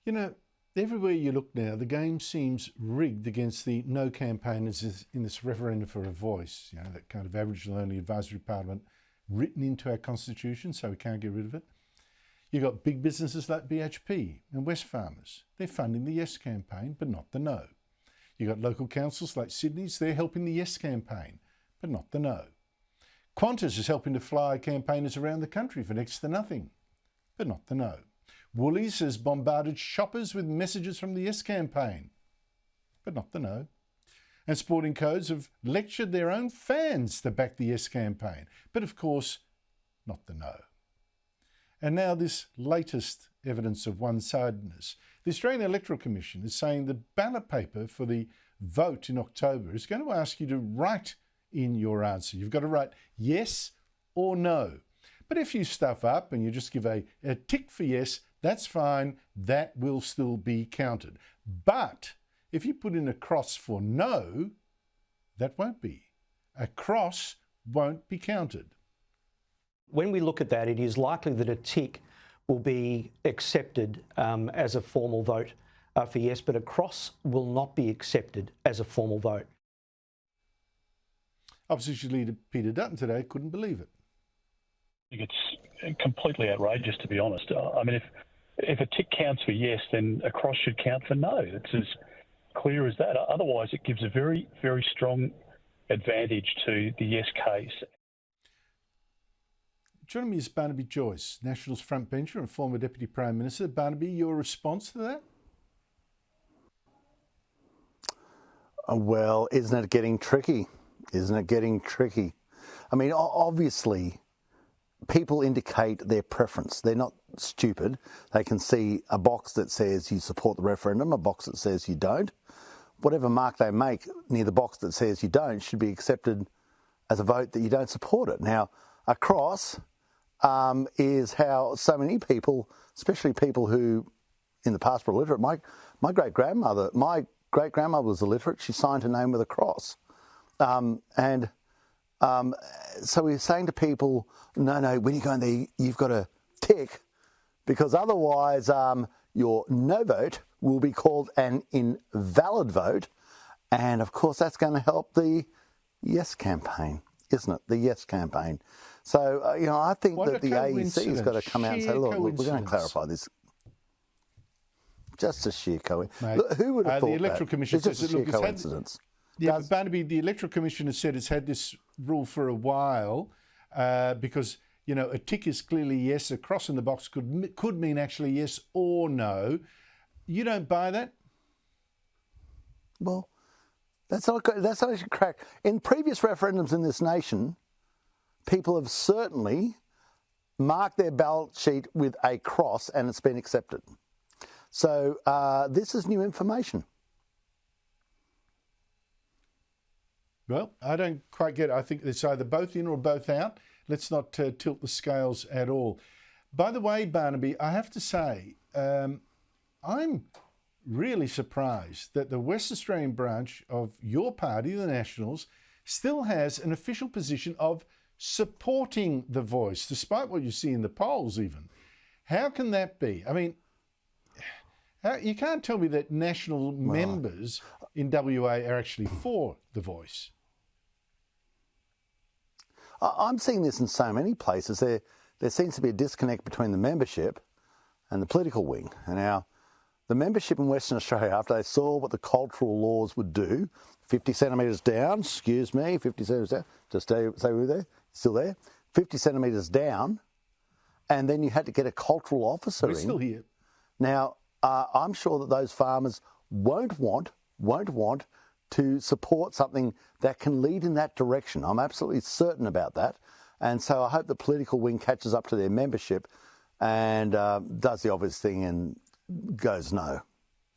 You know, everywhere you look now, the game seems rigged against the no campaigners in this referendum for a voice, you know, that kind of Aboriginal-only advisory parliament written into our constitution so we can't get rid of it. You've got big businesses like BHP and Wesfarmers. They're funding the Yes campaign, but not the No. You've got local councils like Sydney's. They're helping the Yes campaign, but not the No. Qantas is helping to fly campaigners around the country for next to nothing, but not the No. Woolies has bombarded shoppers with messages from the Yes campaign, but not the No. And sporting codes have lectured their own fans to back the Yes campaign, but of course, not the No. And now this latest evidence of one-sidedness. The Australian Electoral Commission is saying the ballot paper for the vote in October is going to ask you to write in your answer. You've got to write yes or no. But if you stuff up and you just give a tick for yes, that's fine. That will still be counted. But if you put in a cross for no, that won't be. A cross won't be counted. When we look at that, it is likely that a tick will be accepted as a formal vote for yes, but a cross will not be accepted as a formal vote. Opposition Leader Peter Dutton today couldn't believe it. I think it's completely outrageous, to be honest. I mean, if a tick counts for yes, then a cross should count for no. It's as clear as that. Otherwise, it gives a very, very strong advantage to the yes case. Joining me is Barnaby Joyce, Nationals frontbencher and former Deputy Prime Minister. Barnaby, your response to that? Well, isn't it getting tricky? Isn't it getting tricky? I mean, obviously, people indicate their preference. They're not stupid. They can see a box that says you support the referendum, a box that says you don't. Whatever mark they make near the box that says you don't should be accepted as a vote that you don't support it. Now, a cross is how so many people, especially people who in the past were illiterate. My great-grandmother was illiterate. She signed her name with a cross. So we're saying to people, no, when you go in there, you've got to tick, because otherwise your no vote will be called an invalid vote. And of course, that's going to help the Yes campaign, isn't it? The Yes campaign. So, I think that the AEC has got to come out and say, look, we're going to clarify this. Just a sheer coincidence. Who would have thought the Electoral Commission it's just a sheer coincidence. But Barnaby, the Electoral Commission has said it's had this rule for a while because, a tick is clearly yes, a cross in the box could mean actually yes or no. You don't buy that? Well, that's not actually crack. In previous referendums in this nation, people have certainly marked their ballot sheet with a cross and it's been accepted. So this is new information. Well, I don't quite get it. I think it's either both in or both out. Let's not tilt the scales at all. By the way, Barnaby, I have to say, I'm really surprised that the West Australian branch of your party, the Nationals, still has an official position of supporting the voice, despite what you see in the polls even. How can that be? I mean, you can't tell me that national members in WA are actually for the voice. I'm seeing this in so many places. There seems to be a disconnect between the membership and the political wing. And now, the membership in Western Australia, after they saw what the cultural laws would do, 50 centimetres down, 50 centimetres down, just stay with there, still there, 50 centimetres down, and then you had to get a cultural officer in. We're still here. Now, I'm sure that those farmers won't want to support something that can lead in that direction. I'm absolutely certain about that. And so I hope the political wing catches up to their membership and does the obvious thing and goes no.